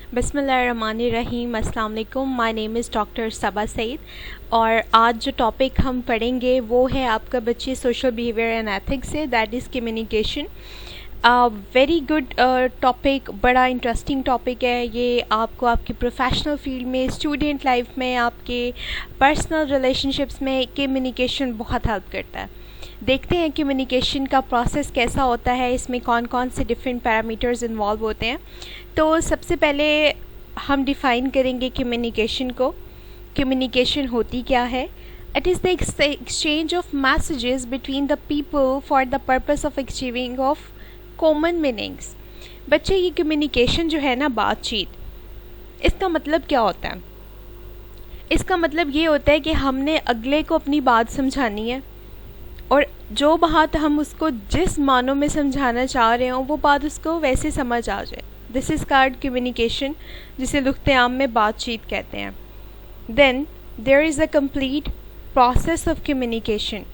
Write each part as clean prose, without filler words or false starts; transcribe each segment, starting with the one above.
बिस्मिल्लाहिर्रहमानिर्रहीम। अस्सलाम वालेकुम। माय नेम इज़ डॉक्टर सबा सईद और आज जो टॉपिक हम पढ़ेंगे वो है आपका बच्चे सोशल बिहेवियर एंड एथिक्स से, that is communication. Very good topic, बड़ा इंटरेस्टिंग टॉपिक है ये। आपको आपकी प्रोफेशनल फील्ड में, स्टूडेंट लाइफ में, आपके पर्सनल रिलेशनशिप्स में कम्युनिकेशन बहुत हेल्प करता है। देखते हैं कम्युनिकेशन का प्रोसेस कैसा होता है, इसमें कौन कौन से डिफरेंट पैरामीटर्स इन्वॉल्व होते हैं। तो सबसे पहले हम डिफ़ाइन करेंगे कम्युनिकेशन को। कम्युनिकेशन होती क्या है? It is the exchange of messages between the people for the purpose of achieving of common meanings. बच्चे, ये कम्युनिकेशन जो है ना, बातचीत, इसका मतलब क्या होता है? इसका मतलब ये होता है कि हमने अगले को अपनी बात समझानी है और जो बात हम उसको जिस मानों में समझाना चाह रहे हो वो बात उसको वैसे समझ आ जाए। दिस इज़ कॉल्ड कम्युनिकेशन, जिसे लुग़्त आम में बातचीत कहते हैं। Then there is a complete process of communication.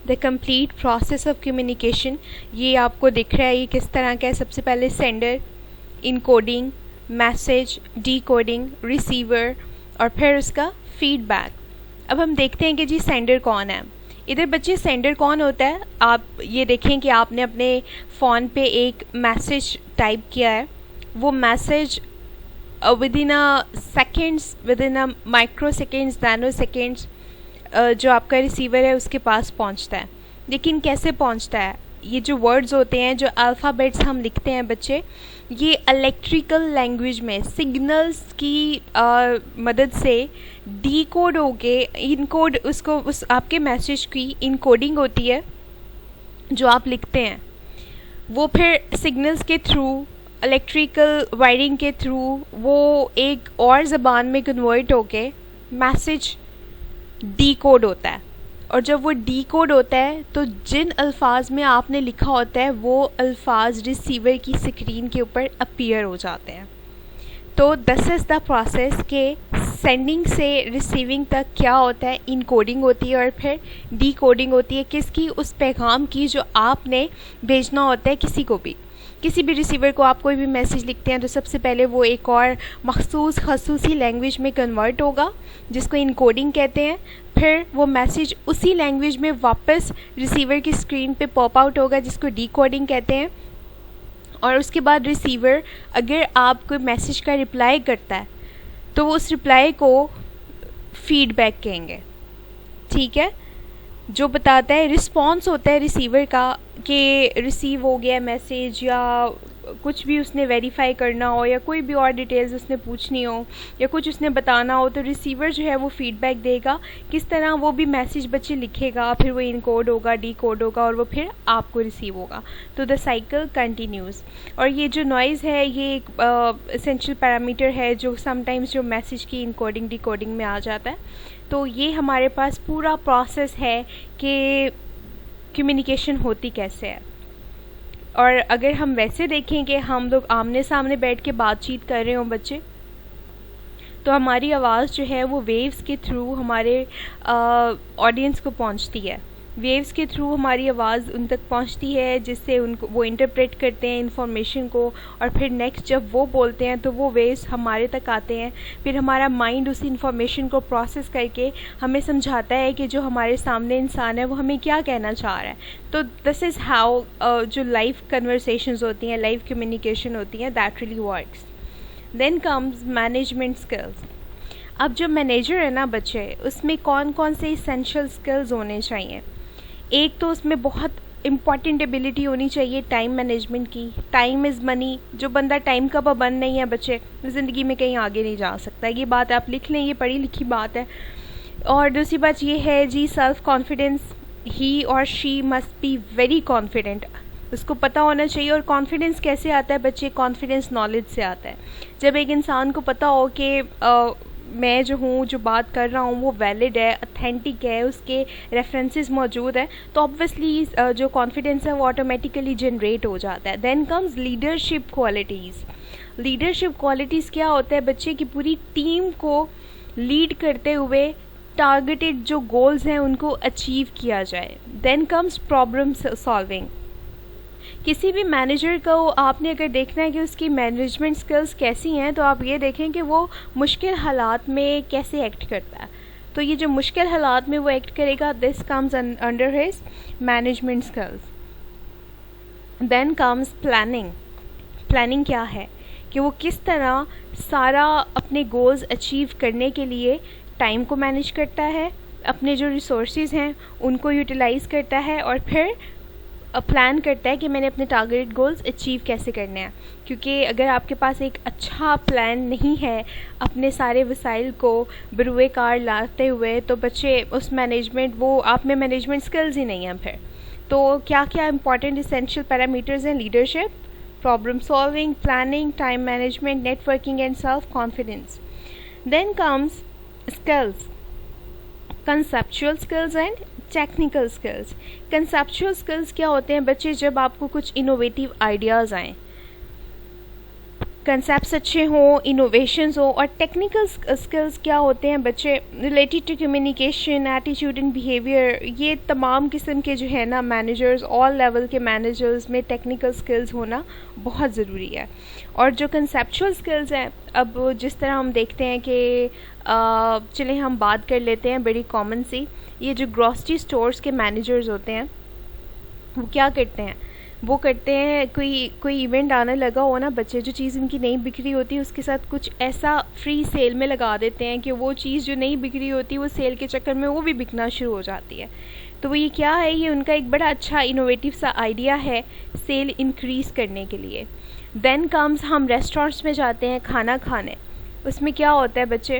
The complete process of communication, ये आपको दिख रहा है, ये किस तरह का है। सबसे पहले sender, encoding, message, decoding, receiver और फिर उसका फीडबैक। अब हम देखते हैं कि जी सेंडर कौन है। इधर बच्चे सेंडर कौन होता है? आप ये देखें कि आपने अपने फ़ोन पे एक मैसेज टाइप किया है, वो message with in a seconds, with in a micro seconds, nano seconds जो आपका रिसीवर है उसके पास पहुंचता है। लेकिन कैसे पहुंचता है? ये जो वर्ड्स होते हैं, जो अल्फ़ाबेट्स हम लिखते हैं बच्चे, ये इलेक्ट्रिकल लैंग्वेज में सिग्नल्स की मदद से डीकोड होके इनकोड, उसको उस आपके मैसेज की इनकोडिंग होती है जो आप लिखते हैं। वो फिर सिग्नल्स के थ्रू, इलेक्ट्रिकल वायरिंग के थ्रू वो एक और ज़बान में कन्वर्ट होके मैसेज डीकोड होता है। और जब वो डीकोड होता है तो जिन अल्फाज में आपने लिखा होता है वो अल्फाज रिसीवर की स्क्रीन के ऊपर अपीयर हो जाते हैं। तो दिस इज़ द प्रोसेस के सेंडिंग से रिसीविंग तक क्या होता है। इनकोडिंग होती है और फिर डीकोडिंग होती है किसकी? उस पैगाम की जो आपने भेजना होता है किसी को भी। किसी भी रिसीवर को आप कोई भी मैसेज लिखते हैं तो सबसे पहले वो एक और मखसूस खसूसी लैंग्वेज में कन्वर्ट होगा जिसको इनकोडिंग कहते हैं। फिर वो मैसेज उसी लैंग्वेज में वापस रिसीवर की स्क्रीन पे पॉप आउट होगा जिसको डीकोडिंग कहते हैं। और उसके बाद रिसीवर अगर आप कोई मैसेज का रिप्लाई करता है तो वो उस रिप्लाई को फीडबैक कहेंगे, ठीक है, जो बताता है, रिस्पॉन्स होता है रिसीवर का कि रिसीव हो गया मैसेज, या कुछ भी उसने वेरीफाई करना हो या कोई भी और डिटेल्स उसने पूछनी हो या कुछ उसने बताना हो तो रिसीवर जो है वो फीडबैक देगा। किस तरह? वो भी मैसेज बच्चे लिखेगा, फिर वो इनकोड होगा, डीकोड होगा और वो फिर आपको रिसीव होगा। तो द साइकिल कंटिन्यूज़। और ये जो नॉइज़ है ये एक एसेंशियल पैरामीटर है जो समटाइम्स जो मैसेज की इनकोडिंग डीकोडिंग में आ जाता है। तो ये हमारे पास पूरा प्रोसेस है कि कम्युनिकेशन होती कैसे है। और अगर हम वैसे देखें कि हम लोग आमने सामने बैठ के बातचीत कर रहे हों बच्चे, तो हमारी आवाज़ जो है वो वेव्स के थ्रू हमारे ऑडियंस को पहुंचती है। वेव्स के थ्रू हमारी आवाज़ उन तक पहुंचती है जिससे उनको वो इंटरप्रेट करते हैं इंफॉर्मेशन को और फिर नेक्स्ट जब वो बोलते हैं तो वो वेव्स हमारे तक आते हैं। फिर हमारा माइंड उस इंफॉर्मेशन को प्रोसेस करके हमें समझाता है कि जो हमारे सामने इंसान है वो हमें क्या कहना चाह रहा है। तो दिस इज़ हाउ जो लाइव कन्वर्सेशंस होती हैं, लाइव कम्युनिकेशन होती हैं, that really works. Then comes management skills. अब जो मैनेजर है ना बच्चे, उसमें कौन कौन से इसेंशियल स्किल्स होने चाहिए? एक तो उसमें बहुत इम्पॉर्टेंट एबिलिटी होनी चाहिए टाइम मैनेजमेंट की। Time is money. जो बंदा टाइम का पाबंद नहीं है बच्चे, ज़िंदगी में कहीं आगे नहीं जा सकता। ये बात आप लिख लें, ये पढ़ी लिखी बात है। और दूसरी बात ये है जी, सेल्फ कॉन्फिडेंस। ही और she must be very confident, उसको पता होना चाहिए। और कॉन्फिडेंस कैसे आता है बच्चे? कॉन्फिडेंस नॉलेज से आता है। जब एक इंसान को पता हो कि मैं जो हूँ, जो बात कर रहा हूँ वो वैलिड है, अथेंटिक है, उसके रेफरेंसेस मौजूद हैं, तो ऑब्वियसली जो कॉन्फिडेंस है वो ऑटोमेटिकली जनरेट हो जाता है। Then comes leadership qualities. Leadership qualities क्या होता है बच्चे? की पूरी टीम को लीड करते हुए टारगेटेड जो गोल्स हैं उनको अचीव किया जाए। देन कम्स प्रॉब्लम सॉल्विंग, किसी भी मैनेजर को आपने अगर देखना है कि उसकी मैनेजमेंट स्किल्स कैसी हैं, तो आप ये देखें कि वो मुश्किल हालात में कैसे एक्ट करता है। तो ये जो मुश्किल हालात में वो एक्ट करेगा, this comes under his management skills. Then comes planning. Planning क्या है कि वो किस तरह सारा अपने गोल्स अचीव करने के लिए टाइम को मैनेज करता है, अपने जो रिसोर्सेज हैं उनको यूटिलाइज़ करता है, और फिर प्लान करता है कि मैंने अपने टारगेट गोल्स अचीव कैसे करने हैं। क्योंकि अगर आपके पास एक अच्छा प्लान नहीं है अपने सारे वसाइल को बरूए कार लाते हुए, तो बच्चे उस मैनेजमेंट, वो आप में मैनेजमेंट स्किल्स ही नहीं हैं। फिर तो क्या क्या इंपॉर्टेंट इसेंशियल पैरामीटर्स हैं? Leadership, problem solving, planning, time management, networking and self confidence. Then comes skills, conceptual skills and technical skills. Conceptual skills क्या होते हैं बच्चे? जब आपको कुछ इनोवेटिव आइडियाज़ आएँ, कंसेप्ट्स अच्छे हों, इनोवेशंस हो। और टेक्निकल स्किल्स क्या होते हैं बच्चे? Related to communication, attitude and behaviour. ये तमाम किस्म के जो है ना मैनेजर्स, ऑल लेवल के मैनेजर्स में टेक्निकल स्किल्स होना बहुत ज़रूरी है। और जो कंसेप्चुअल स्किल्स हैं, अब जिस तरह हम देखते हैं कि चलें हम बात कर लेते हैं बड़ी कॉमन सी, ये जो ग्रॉसरी स्टोर्स के मैनेजर्स होते हैं वो क्या करते हैं? वो करते हैं, कोई इवेंट आने लगा हो ना बच्चे, जो चीज़ इनकी नहीं बिक रही होती उसके साथ कुछ ऐसा फ्री सेल में लगा देते हैं कि वो चीज़ जो नहीं बिक रही होती वो सेल के चक्कर में वो भी बिकना शुरू हो जाती है। तो वो ये क्या है? ये उनका एक बड़ा अच्छा इनोवेटिव सा आइडिया है सेल इंक्रीज़ करने के लिए। देन कम्स, हम रेस्टोरेंट्स में जाते हैं खाना खाने, उसमें क्या होता है बच्चे?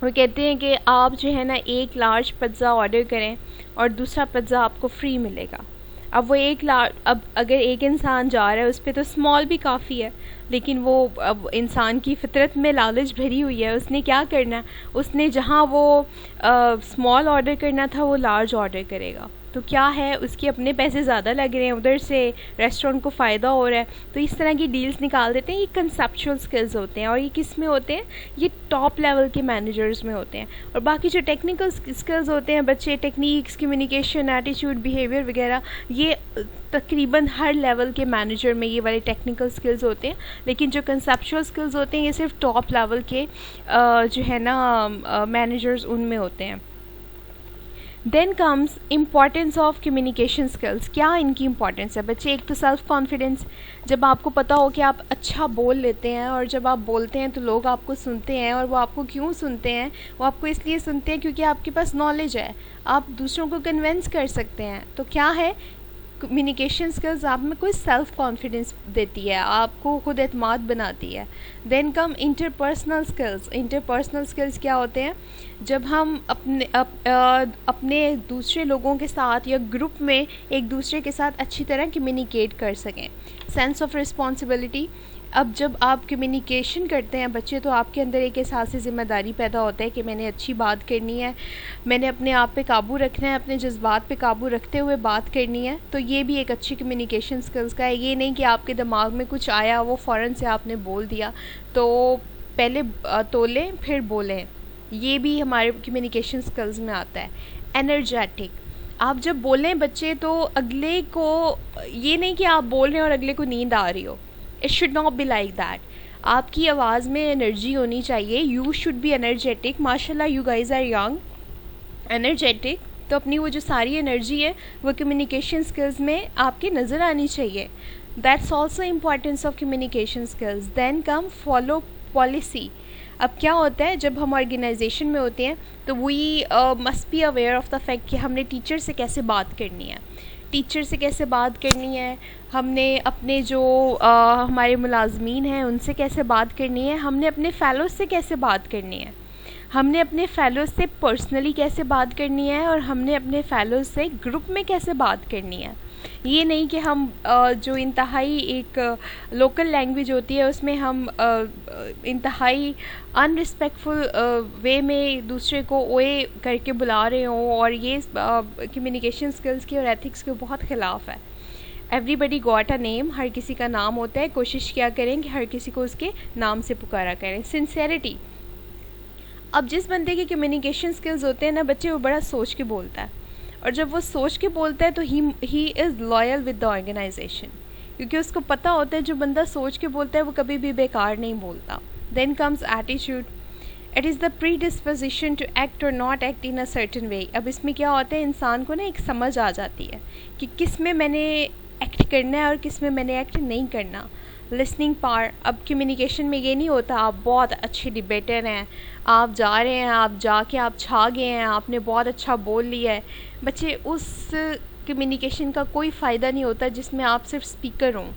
वो कहते हैं कि आप जो है ना एक लार्ज पिज़्ज़ा ऑर्डर करें और दूसरा पिज़्ज़ा आपको फ्री मिलेगा। अब वो अब अगर एक इंसान जा रहा है उस पर तो स्मॉल भी काफ़ी है, लेकिन वो अब इंसान की फितरत में लालच भरी हुई है। उसने क्या करना है? उसने जहाँ वो स्मॉल ऑर्डर करना था वो लार्ज ऑर्डर करेगा। तो क्या है, उसके अपने पैसे ज़्यादा लग रहे हैं, उधर से रेस्टोरेंट को फ़ायदा हो रहा है, तो इस तरह की डील्स निकाल देते हैं। ये कंसेप्चुअल स्किल्स होते हैं। और ये किस में होते हैं? ये टॉप लेवल के मैनेजर्स में होते हैं। और बाकी जो टेक्निकल स्किल्स होते हैं बच्चे, टेक्निक्स, कम्युनिकेशन, एटीट्यूड, बिहेवियर वगैरह, ये तकरीबन हर लेवल के मैनेजर में ये वाले टेक्निकल स्किल्स होते हैं। लेकिन जो कंसेप्चुअल स्किल्स होते हैं ये सिर्फ टॉप लेवल के जो है ना मैनेजर्स उनमें होते हैं। Then comes importance of communication skills. क्या इनकी इम्पॉर्टेंस है बच्चे? एक तो सेल्फ कॉन्फिडेंस, जब आपको पता हो कि आप अच्छा बोल लेते हैं और जब आप बोलते हैं तो लोग आपको सुनते हैं। और वो आपको क्यों सुनते हैं? वो आपको इसलिए सुनते हैं क्योंकि आपके पास नॉलेज है, आप दूसरों को कन्विंस कर सकते हैं। तो क्या है, कम्युनिकेशन स्किल्स आप में कोई सेल्फ कॉन्फिडेंस देती है, आपको खुद एतमाद बनाती है। Then come interpersonal skills. Interpersonal skills क्या होते हैं? जब हम अपने दूसरे लोगों के साथ या ग्रुप में एक दूसरे के साथ अच्छी तरह कम्युनिकेट कर सकें। सेंस ऑफ रिस्पॉन्सिबिलिटी, अब जब आप कम्युनिकेशन करते हैं बच्चे तो आपके अंदर एक एहसास ज़िम्मेदारी पैदा होता है कि मैंने अच्छी बात करनी है, मैंने अपने आप पे काबू रखना है, अपने जज्बात पे काबू रखते हुए बात करनी है। तो ये भी एक अच्छी कम्युनिकेशन स्किल्स का है। ये नहीं कि आपके दिमाग में कुछ आया वो फ़ौरन से आपने बोल दिया, तो पहले तोलें फिर बोलें। ये भी हमारे कम्युनिकेशन स्किल्स में आता है। एनर्जेटिक, आप जब बोलें बच्चे तो अगले को, ये नहीं कि आप बोल रहे हैं और अगले को नींद आ रही हो, it should not be like that. आपकी आवाज़ में एनर्जी होनी चाहिए। You should be energetic. माशाल्लाह you guys are young, energetic. तो अपनी वो जो सारी एनर्जी है वो कम्युनिकेशन स्किल्स में आपके नज़र आनी चाहिए। That's also importance of communication skills. Then come follow policy. अब क्या होता है, जब हम ऑर्गेनाइजेशन में होते हैं तो we must be aware of the fact कि हमने टीचर से कैसे बात करनी है, टीचर से कैसे बात करनी है, हमने अपने जो हमारे मुलाजमीन हैं उनसे कैसे बात करनी है, हमने अपने फ़ेलोज़ से कैसे बात करनी है, हमने अपने फ़ेलोज़ से पर्सनली कैसे बात करनी है, और हमने अपने फ़ेलोज़ से ग्रुप में कैसे बात करनी है। ये नहीं कि हम जो इंतहाई एक लोकल लैंग्वेज होती है उसमें हम इंतहाई अनरिस्पेक्टफुल वे में दूसरे को ओए करके बुला रहे हों, और ये कम्युनिकेशन स्किल्स के और एथिक्स के बहुत ख़िलाफ़ है। एवरीबडी गॉट अ नेम, हर किसी का नाम होता है। कोशिश क्या करें कि हर किसी को उसके नाम से पुकारा करें। सिंसेरिटी, अब जिस बंदे के कम्युनिकेशन स्किल्स होते हैं ना बच्चे, वो बड़ा सोच के बोलता है और जब वो सोच के बोलता है तो he is loyal with the organisation, क्योंकि उसको पता होता है जो बंदा सोच के बोलता है वो कभी भी बेकार नहीं बोलता. Then comes attitude. It is the predisposition to act or not act in a certain way. अब इसमें क्या होता है, इंसान को ना एक समझ आ जाती है कि किस में मैंने एक्ट करना है और किस में मैंने एक्ट नहीं करना. Listening part. अब कम्युनिकेशन में ये नहीं होता आप बहुत अच्छे डिबेटर हैं, आप जा रहे हैं, आप जाके आप छा गए हैं, आपने बहुत अच्छा बोल लिया है. बच्चे, उस कम्युनिकेशन का कोई फ़ायदा नहीं होता जिसमें आप सिर्फ स्पीकर हों.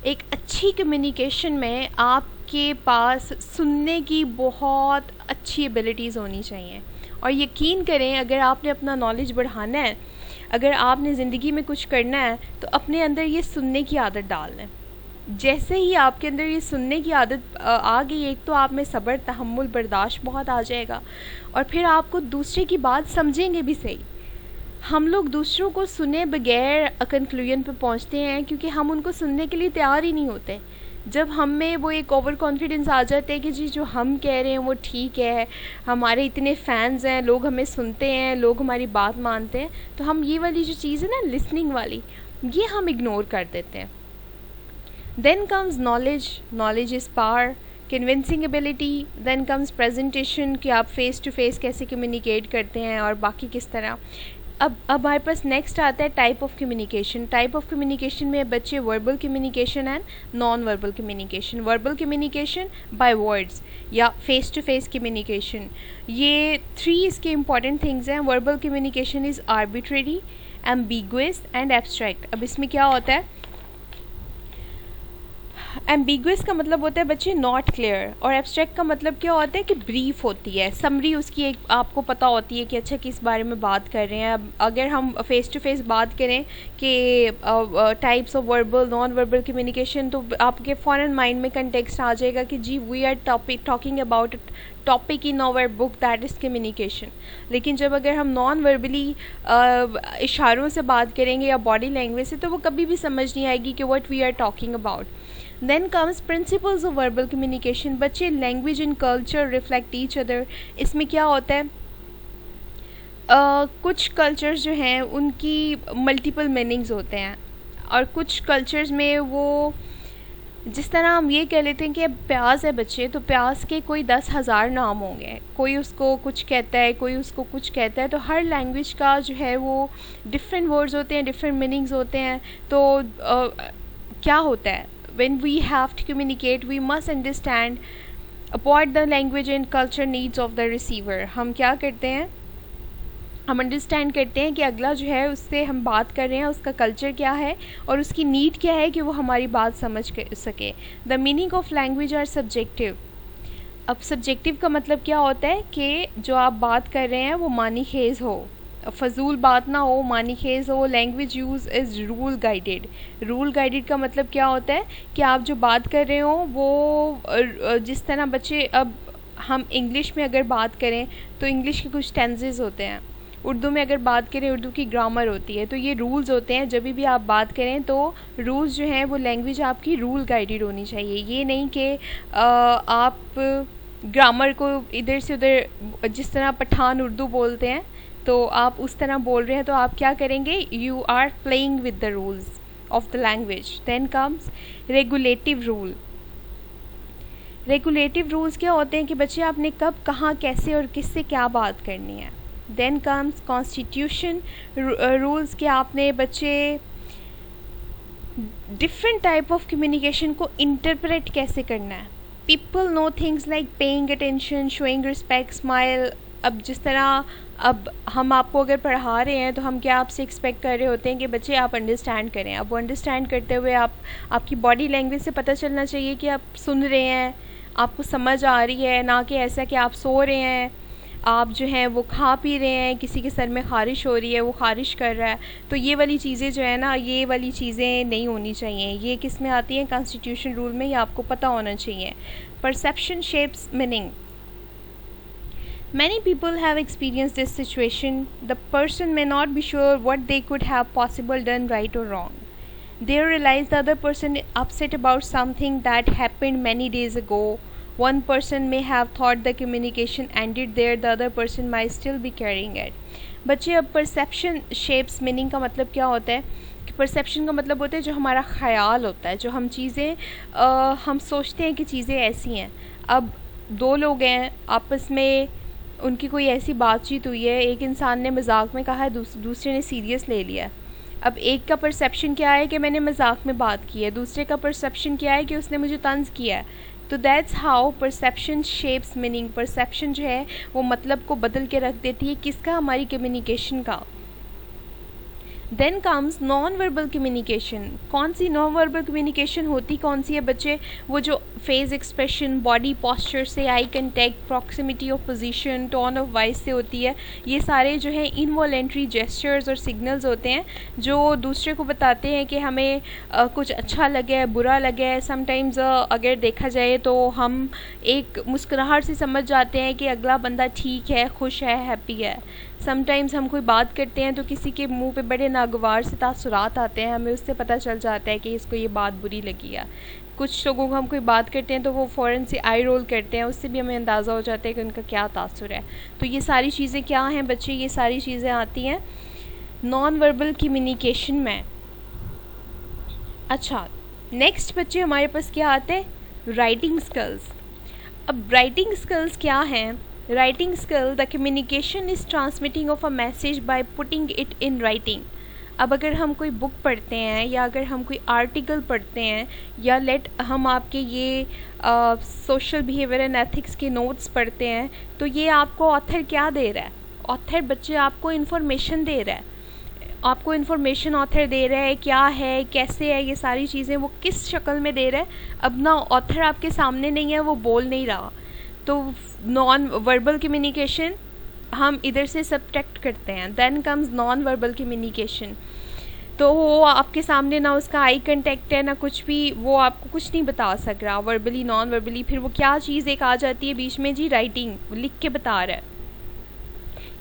एक अच्छी कम्युनिकेशन में आपके पास सुनने की बहुत अच्छी एबिलिटीज़ होनी चाहिए. और यकीन करें, अगर आपने अपना नॉलेज बढ़ाना है, अगर आपने ज़िंदगी में कुछ करना है, तो अपने अंदर ये सुनने की आदत डाल लें. जैसे ही आपके अंदर ये सुनने की आदत आ गई, एक तो आप में सब्र, तहम्मुल, बर्दाश्त बहुत आ जाएगा, और फिर आपको दूसरे की बात समझेंगे भी सही. हम लोग दूसरों को सुने बगैर कंक्लूजन पे पहुंचते हैं क्योंकि हम उनको सुनने के लिए तैयार ही नहीं होते. जब हम में वो एक ओवर कॉन्फिडेंस आ जाता है कि जी जो हम कह रहे हैं वो ठीक है, हमारे इतने फैंस हैं, लोग हमें सुनते हैं, लोग हमारी बात मानते हैं, तो हम ये वाली जो चीज़ है ना, लिसनिंग वाली, ये हम इग्नोर कर देते हैं. Then comes knowledge. Knowledge is power. Convincing ability. Then comes presentation, कि आप फेस टू फेस कैसे कम्युनिकेट करते हैं और बाकी किस तरह. अब हमारे पास नेक्स्ट आता है type of communication. Type of communication में बच्चे verbal communication and non verbal communication. Verbal communication by words या फेस टू फेस कम्युनिकेशन, ये 3 इसके इंपॉर्टेंट थिंग्स हैं. Verbal communication is arbitrary, ambiguous and abstract. अब इसमें क्या होता है, एम्बिगुअस का मतलब होता है बच्चे नॉट क्लियर, और एब्स्ट्रैक्ट का मतलब क्या होता है कि ब्रीफ होती है, समरी उसकी एक आपको पता होती है कि अच्छा किस बारे में बात कर रहे हैं. अब अगर हम फेस टू फेस बात करें कि types of verbal non verbal communication, तो आपके फ़ौरन माइंड में कंटेक्स्ट आ जाएगा कि जी we are talking about topic in our book that is communication. लेकिन जब अगर हम नॉन वर्बली इशारों से बात करेंगे या बॉडी लैंग्वेज से, तो वो कभी भी समझ नहीं आएगी कि what we are talking about. Then comes principles of verbal communication. बच्चे, language and culture reflect each other. इसमें क्या होता है, कुछ कल्चर्स जो हैं उनकी मल्टीपल मीनिंग्स होते हैं, और कुछ कल्चर्स में वो, जिस तरह हम ये कह लेते हैं कि प्याज है बच्चे, तो प्याज के कोई 10,000 नाम होंगे, कोई उसको कुछ कहता है, कोई उसको कुछ कहता है. तो हर लैंग्वेज का जो है वो डिफरेंट वर्ड्स होते हैं, डिफरेंट मीनिंग्स होते हैं. तो क्या होता है, when we have to communicate we must understand about the language and culture needs of the receiver. हम क्या करते हैं, हम अंडरस्टैंड करते हैं कि अगला जो है उससे हम बात कर रहे हैं, उसका कल्चर क्या है और उसकी नीड क्या है कि वो हमारी बात समझ सके. The meaning of language are subjective. अब सब्जेक्टिव का मतलब क्या होता है कि जो आप बात कर रहे हैं वो मानी खेज हो, फजूल बात ना हो, मानी खेज हो. Language use is rule guided. Rule guided का मतलब क्या होता है कि आप जो बात कर रहे हो वो, जिस तरह बच्चे, अब हम इंग्लिश में अगर बात करें तो इंग्लिश के कुछ टेंसेस होते हैं, उर्दू में अगर बात करें उर्दू की ग्रामर होती है. तो ये रूल्स होते हैं, जब भी आप बात करें तो रूल्स जो हैं वो लैंग्वेज आपकी रूल गाइडेड होनी चाहिए. ये नहीं कि आप ग्रामर को इधर से उधर, जिस तरह पठान उर्दू बोलते हैं तो आप उस तरह बोल रहे हैं, तो आप क्या करेंगे, you are playing with the rules of the language. Then comes regulative rule. Regulative rules क्या होते हैं कि बच्चे आपने कब, कहाँ, कैसे और किससे क्या बात करनी है. देन कम्स कॉन्स्टिट्यूशन रूल्स के आपने बच्चे डिफरेंट टाइप ऑफ कम्युनिकेशन को इंटरप्रेट कैसे करना है. People know things like paying attention, showing respect, smile. अब जिस तरह अब हम आपको अगर पढ़ा रहे हैं तो हम क्या आपसे एक्सपेक्ट कर रहे होते हैं कि बच्चे आप अंडरस्टैंड करें. अब वो अंडरस्टैंड करते हुए आपकी बॉडी लैंग्वेज से पता चलना चाहिए कि आप सुन रहे हैं, आपको समझ आ रही है, ना कि ऐसा कि आप सो रहे हैं, आप जो हैं वो खा पी रहे हैं, किसी के सर में ख़ारिश हो रही है, वो ख़ारिश कर रहा है. तो ये वाली चीज़ें जो है ना, ये वाली चीज़ें नहीं होनी चाहिए. ये किस में आती हैं, कॉन्स्टिट्यूशन रूल में, ये आपको पता होना चाहिए. Perception shapes meaning. Many people have experienced this situation. The person may not be sure what they could have possible done right or wrong. They realize the other person is upset about something that happened many days ago, One person may have thought the communication ended there, the other person might still be carrying it. बच्चे अब perception shapes meaning का मतलब क्या होता है कि perception का मतलब होता है जो हमारा ख्याल होता है, जो हम चीज़ें हम सोचते हैं कि चीज़ें ऐसी हैं. अब दो लोग हैं आपस में, उनकी कोई ऐसी बातचीत हुई है, एक इंसान ने मजाक में कहा है, दूसरे ने सीरियस ले लिया. अब एक का परसेप्शन क्या है कि मैंने मजाक में बात की है, दूसरे का परसेप्शन क्या है कि उसने मुझे तंज़ किया है. तो that's how perception shapes meaning. Perception जो है वो मतलब को बदल के रख देती है, किसका, हमारी कम्युनिकेशन का. Then comes non verbal communication. कौन सी नॉन वर्बल कम्युनिकेशन होती कौन सी है बच्चे? वो जो फेस एक्सप्रेशन, बॉडी पोस्चर से, eye contact, proximity of position, tone of voice से होती है. ये सारे जो है इनवॉलेंट्री जेस्चर्स और सिग्नल्स होते हैं जो दूसरे को बताते हैं कि हमें कुछ अच्छा लगे, बुरा लगे. समटाइम्स अगर देखा जाए तो हम एक मुस्कुराहट से समझ जाते हैं कि अगला बंदा ठीक है, खुश है, हैप्पी है. समटाइम्स हम कोई बात करते हैं तो किसी के मुंह पे बड़े नागवार से तासुरात आते हैं, हमें उससे पता चल जाता है कि इसको ये बात बुरी लगी है. कुछ लोगों को हम कोई बात करते हैं तो वो फ़ौरन से आई रोल करते हैं, उससे भी हमें अंदाज़ा हो जाता है कि उनका क्या तासुर है. तो ये सारी चीज़ें क्या हैं बच्चे? ये सारी चीज़ें आती हैं नॉन वर्बल कम्युनिकेशन में. अच्छा, नेक्स्ट बच्चे हमारे पास क्या आते हैं? Writing skills. अब राइटिंग स्किल्स क्या हैं? Writing skill, the communication is transmitting of a message by putting it in writing. अब अगर हम कोई बुक पढ़ते हैं या अगर हम कोई आर्टिकल पढ़ते हैं या हम आपके ये सोशल बिहेवियर एंड एथिक्स के नोट्स पढ़ते हैं, तो ये आपको ऑथर क्या दे रहा है? ऑथर बच्चे आपको इन्फॉर्मेशन दे रहा है. आपको इन्फॉर्मेशन ऑथर दे रहा है, क्या है, कैसे है, ये सारी चीज़ें वो किस शक्ल में दे रहा है. अब ना ऑथर आपके सामने नहीं है, वो बोल नहीं रहा. तो नॉन वर्बल कम्युनिकेशन हम इधर से सब्ट्रैक्ट करते हैं. Then comes non verbal communication. तो वो आपके सामने ना उसका आई कंटेक्ट है ना कुछ भी, वो आपको कुछ नहीं बता सक रहा वर्बली, नॉन वर्बली. फिर वो क्या चीज़ एक आ जाती है बीच में जी, राइटिंग, लिख के बता रहा है.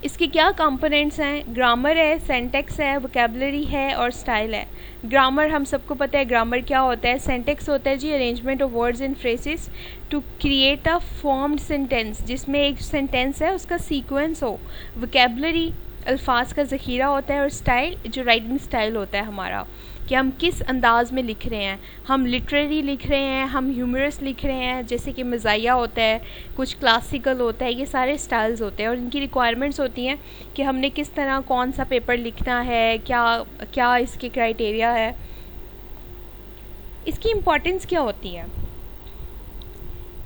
इसके क्या कंपोनेंट्स हैं? ग्रामर है, सेंटेक्स है, वोकैबुलरी है और स्टाइल है. ग्रामर हम सबको पता है ग्रामर क्या होता है. सेंटेक्स होता है जी arrangement of words in phrases to create a formed sentence, जिसमें एक सेंटेंस है उसका सीक्वेंस हो. वोकैबुलरी अल्फाज का ज़ख़ीरा होता है और स्टाइल जो राइटिंग स्टाइल होता है हमारा, कि हम किस अंदाज में लिख रहे हैं. हम लिटरेरी लिख रहे हैं, हम ह्यूमरस लिख रहे हैं, जैसे कि मज़ाहिया होता है, कुछ क्लासिकल होता है. ये सारे स्टाइल्स होते हैं और इनकी रिक्वायरमेंट्स होती हैं कि हमने किस तरह कौन सा पेपर लिखना है, क्या क्या इसके क्राइटेरिया है. इसकी इम्पोर्टेंस क्या होती है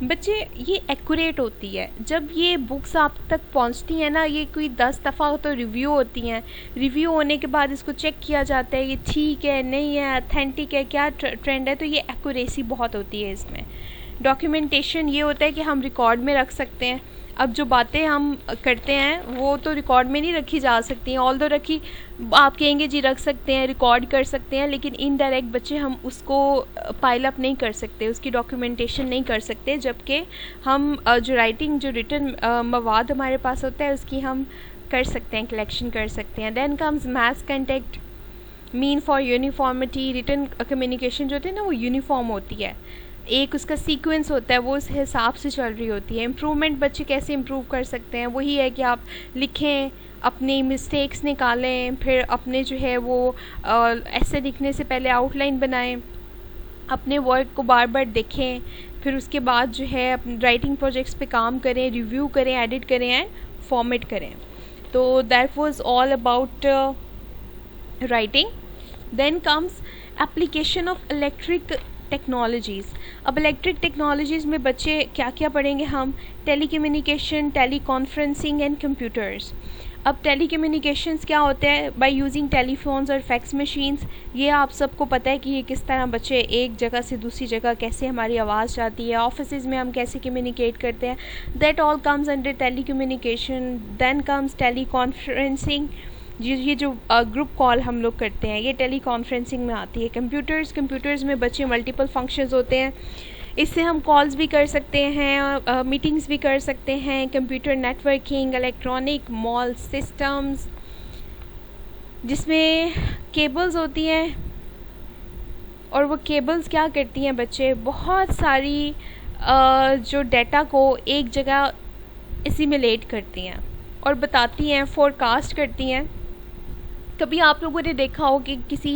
बच्चे? ये एक्यूरेट होती है. जब ये बुक्स आप तक पहुंचती हैं ना, ये कोई 10 दफ़ा तो रिव्यू होती हैं. रिव्यू होने के बाद इसको चेक किया जाता है, ये ठीक है, नहीं है, अथेंटिक है, क्या ट्रेंड है. तो ये एक्यूरेसी बहुत होती है इसमें. डॉक्यूमेंटेशन ये होता है कि हम रिकॉर्ड में रख सकते हैं. अब जो बातें हम करते हैं वो तो रिकॉर्ड में नहीं रखी जा सकती हैं. ऑल दो रखी, आप कहेंगे जी रख सकते हैं, रिकॉर्ड कर सकते हैं, लेकिन इनडायरेक्ट बच्चे हम उसको पाइल अप नहीं कर सकते, उसकी डॉक्यूमेंटेशन नहीं कर सकते. जबकि हम जो राइटिंग, जो रिटन मवाद हमारे पास होता है उसकी हम कर सकते हैं, कलेक्शन कर सकते हैं. Then comes maths contact, mean for uniformity. Written communication जो होती है ना वो यूनिफॉर्म होती है, एक उसका सीक्वेंस होता है, वो उस हिसाब से चल रही होती है. इम्प्रूवमेंट बच्चे कैसे इम्प्रूव कर सकते हैं? वही है कि आप लिखें, अपनी मिस्टेक्स निकालें, फिर अपने जो है वो ऐसे लिखने से पहले आउटलाइन बनाएं, अपने वर्क को बार बार देखें, फिर उसके बाद जो है अपने राइटिंग प्रोजेक्ट्स पे काम करें, रिव्यू करें, एडिट करें एंड फॉर्मेट करें. तो that was all about writing. Then comes application of electric technologies. अब इलेक्ट्रिक टेक्नोलॉजीज़ में बच्चे क्या क्या पढ़ेंगे हम? Telecommunication, teleconferencing and computers. अब टेलीकम्युनिकेशंस क्या होते हैं? बाय यूजिंग टेलीफोन्स और फैक्स मशीन्स. ये आप सबको पता है कि ये किस तरह बच्चे एक जगह से दूसरी जगह कैसे हमारी आवाज़ जाती है, ऑफिस में हम कैसे कम्युनिकेट करते हैं. That all comes under telecommunication. Then comes teleconferencing, ये जो ग्रुप कॉल हम लोग करते हैं, ये टेली कॉन्फ्रेंसिंग में आती है. कंप्यूटर्स में बच्चे मल्टीपल फंक्शंस होते हैं, इससे हम कॉल्स भी कर सकते हैं, मीटिंग्स भी कर सकते हैं. Computer networking, electronic mall systems, जिसमें केबल्स होती हैं और वो केबल्स क्या करती हैं बच्चे? बहुत सारी जो डाटा को एक जगह एसिमुलेट करती हैं और बताती हैं, फोरकास्ट करती हैं। कभी आप लोगों ने देखा हो कि किसी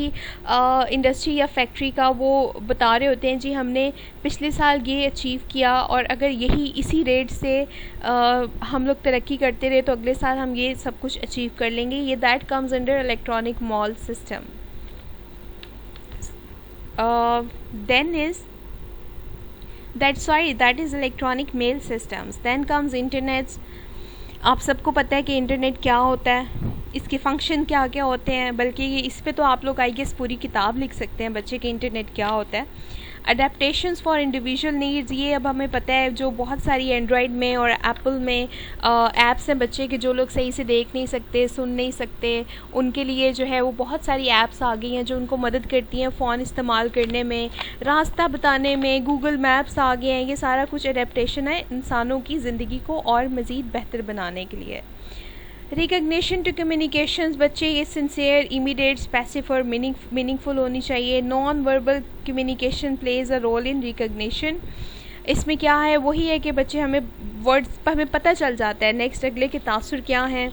इंडस्ट्री या फैक्ट्री का वो बता रहे होते हैं जी हमने पिछले साल ये अचीव किया और अगर यही इसी रेट से हम लोग तरक्की करते रहे तो अगले साल हम ये सब कुछ अचीव कर लेंगे। ये that comes under electronic mail system. Then is that is electronic mail systems. Then comes internets. आप सबको पता है कि इंटरनेट क्या होता है, इसके फंक्शन क्या क्या होते हैं, बल्कि ये इस पे तो आप लोग आई गेस पूरी किताब लिख सकते हैं बच्चे के इंटरनेट क्या होता है। अडेप्टेशंस फॉर इंडिविजुअल नीड्स, ये अब हमें पता है जो बहुत सारी एंड्रॉयड में और एप्पल में ऐप्स हैं बच्चे के जो लोग सही से देख नहीं सकते, सुन नहीं सकते, उनके लिए जो है वो बहुत सारी ऐप्स आ गई हैं जो उनको मदद करती हैं फ़ोन इस्तेमाल करने में, रास्ता बताने में, गूगल मैप्स आ गए हैं। ये सारा कुछ अडेप्टेशन है इंसानों की ज़िंदगी को और मज़ीद बेहतर बनाने के लिए। रिकग्निशन टू कम्युनिकेशंस, बच्चे ये सिंसियर, इमीडिएट, स्पेसिफिक और मीनिंगफुल होनी चाहिए। Non verbal communication plays a role in recognition. इसमें क्या है, वही है कि बच्चे हमें वर्ड्स पर हमें पता चल जाता है नेक्स्ट अगले के तासुर क्या हैं,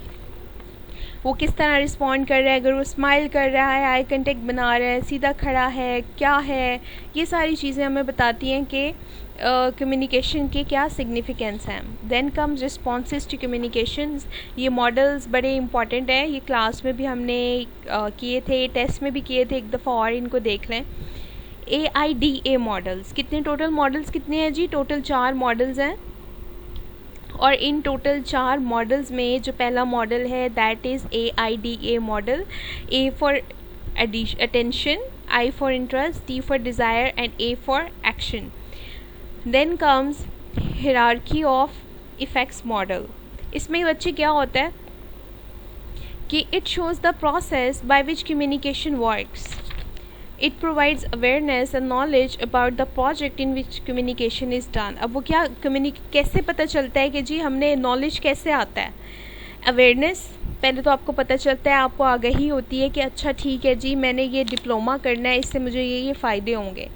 वो किस तरह रिस्पॉन्ड कर रहा है, अगर वो स्माइल कर रहा है, आई कंटेक्ट बना रहा है, सीधा खड़ा है, क्या है, ये सारी चीज़ें हमें बताती हैं कि कम्युनिकेशन के क्या सिग्निफिकेंस हैं। Then comes responses to communications. ये मॉडल्स बड़े इंपॉर्टेंट हैं, ये क्लास में भी हमने किए थे, टेस्ट में भी किए थे, एक दफ़ा और इनको देख लें। AIDA मॉडल्स, कितने टोटल मॉडल्स कितने हैं जी? टोटल 4 मॉडल्स हैं और इन टोटल 4 मॉडल्स में जो पहला मॉडल है that is AIDA model. A for attention, I for interest, D for desire and A for action. Then comes hierarchy of effects model. इसमें बच्चे क्या होता है कि it shows the process by which communication works. It provides awareness and knowledge about the project in which communication is done. अब वो क्या कैसे पता चलता है कि जी हमने नॉलेज कैसे आता है? अवेयरनेस, पहले तो आपको पता चलता है, आपको आगाही होती है कि अच्छा ठीक है जी मैंने ये डिप्लोमा करना है, इससे मुझे ये फ़ायदे होंगे।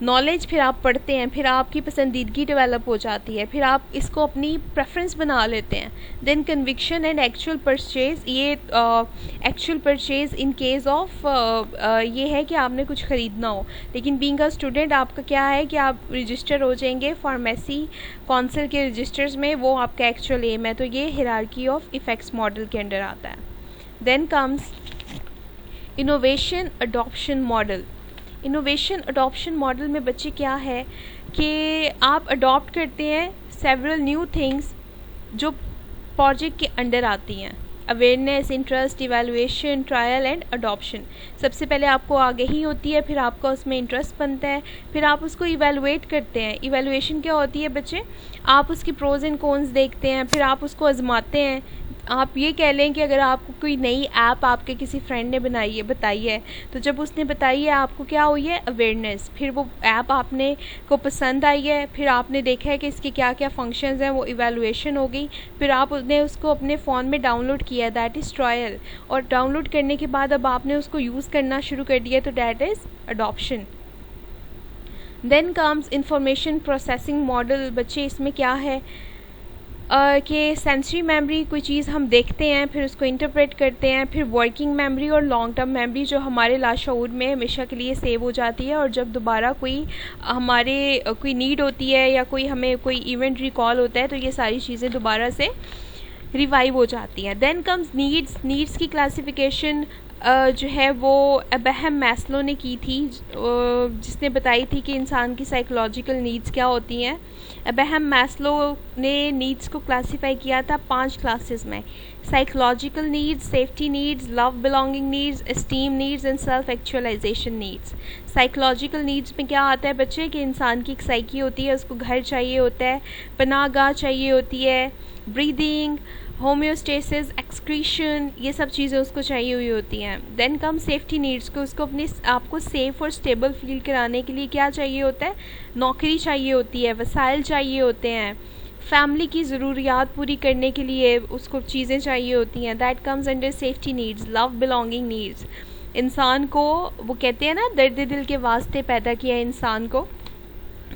नॉलेज फिर आप पढ़ते हैं, फिर आपकी पसंदीदगी डेवलप हो जाती है, फिर आप इसको अपनी प्रेफरेंस बना लेते हैं। Then conviction and actual purchase. ये actual purchase in case of ये है कि आपने कुछ ख़रीदना हो, लेकिन बीइंग अ स्टूडेंट आपका क्या है कि आप रजिस्टर हो जाएंगे फार्मेसी काउंसिल के रजिस्टर्स में, वो आपका एक्चुअल एम है। तो ये हायरार्की ऑफ इफ़ेक्ट्स मॉडल के अंडर आता है। Then comes innovation adoption model. Innovation adoption model में बच्चे क्या है कि आप अडॉप्ट करते हैं सेवरल न्यू थिंग्स जो प्रोजेक्ट के अंडर आती हैं। Awareness, interest, evaluation, trial and adoption. सबसे पहले आपको आगाही होती है, फिर आपका उसमें इंटरेस्ट बनता है, फिर आप उसको इवैल्यूएट करते हैं। इवैल्यूएशन क्या होती है बच्चे? आप उसकी प्रोज एंड कॉन्स देखते हैं, फिर आप उसको आजमाते हैं। आप ये कह लें कि अगर आपको कोई नई ऐप आपके किसी फ्रेंड ने बताई है, तो जब उसने बताई है आपको क्या हुई है? अवेयरनेस। फिर वो ऐप आपने को पसंद आई है, फिर आपने देखा है कि इसके क्या क्या फंक्शंस हैं, वो इवैल्यूएशन हो गई, फिर आपने उसको अपने फ़ोन में डाउनलोड किया, दैट इज़ ट्रायल। और डाउनलोड करने के बाद अब आपने उसको यूज़ करना शुरू कर दिया, तो that is adoption. Then comes information processing model. बच्चे इसमें क्या है कि सेंसरी मेमोरी, कोई चीज़ हम देखते हैं फिर उसको इंटरप्रेट करते हैं, फिर वर्किंग मेमोरी और लॉन्ग टर्म मेमोरी जो हमारे लाशऊर में हमेशा के लिए सेव हो जाती है, और जब दोबारा कोई हमारे कोई नीड होती है या कोई हमें कोई इवेंट रिकॉल होता है तो ये सारी चीज़ें दोबारा से रिवाइव हो जाती हैं। Then comes needs. नीड्स की क्लासिफिकेशन जो है वो अब्राहम मैस्लो ने की थी, जिसने बताई थी कि इंसान की साइकोलॉजिकल नीड्स क्या होती हैं। अब्राहम मैस्लो ने नीड्स को क्लासीफाई किया था 5 क्लासेस में: psychological needs, safety needs, love belonging needs, esteem needs and self actualisation needs. Psychological needs में क्या आता है बच्चे कि इंसान की एक साइकी होती है, उसको घर चाहिए होता है, पनाहगाह चाहिए होती है, ब्रीदिंग, होम्योस्टेसिस, एक्सक्रीशन, ये सब चीज़ें उसको चाहिए हुई होती हैं। देन कम सेफ्टी नीड्स को, उसको अपने आपको सेफ़ और स्टेबल फील कराने के लिए क्या चाहिए होता है? नौकरी चाहिए होती है, वसाइल चाहिए होते हैं, फैमिली की ज़रूरियात पूरी करने के लिए उसको चीज़ें चाहिए होती हैं। That comes under safety needs. Love belonging needs, इंसान को वो कहते हैं ना दर्द दिल के वास्ते पैदा किया है इंसान को,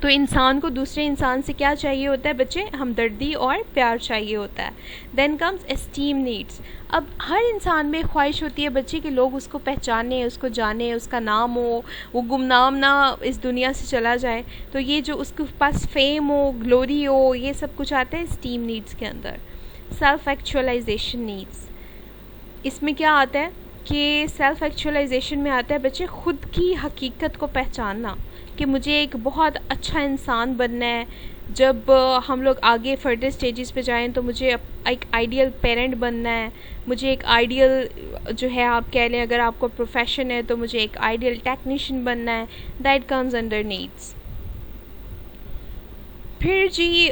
तो इंसान को दूसरे इंसान से क्या चाहिए होता है बच्चे? हमदर्दी और प्यार चाहिए होता है। Then comes esteem needs. अब हर इंसान में ख्वाहिश होती है बच्चे कि लोग उसको पहचाने, उसको जाने, उसका नाम हो, वो गुमनाम ना इस दुनिया से चला जाए। तो ये जो उसके पास फेम हो, ग्लोरी हो, ये सब कुछ आता है एस्टीम नीड्स के अंदर। सेल्फ एक्चुअलाइजेशन नीड्स, इसमें क्या आता है कि सेल्फ एक्चुअलाइजेशन में आता है बच्चे खुद की हकीकत को पहचानना कि मुझे एक बहुत अच्छा इंसान बनना है। जब हम लोग आगे फर्दर स्टेजेस पे जाएं तो मुझे एक आइडियल पेरेंट बनना है, मुझे एक आइडियल जो है आप कह लें, अगर आपको प्रोफेशन है तो मुझे एक आइडियल टेक्नीशियन बनना है। That comes under needs. फिर जी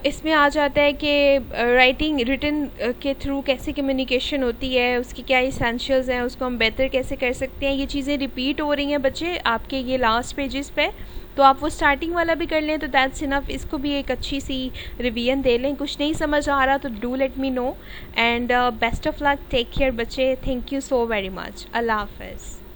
इसमें आ जाता है कि राइटिंग रिटन के थ्रू कैसे कम्युनिकेशन होती है, उसकी क्या इसेंशियल्स हैं, उसको हम बेहतर कैसे कर सकते हैं। ये चीज़ें रिपीट हो रही हैं बच्चे आपके ये लास्ट पेजेस पे, तो आप वो स्टार्टिंग वाला भी कर लें तो दैट्स इनफ। इसको भी एक अच्छी सी रिवीजन दे लें। कुछ नहीं समझ आ रहा तो do let me know and best of luck, take care बच्चे। Thank you so very much. अल्लाह हाफ़िज़।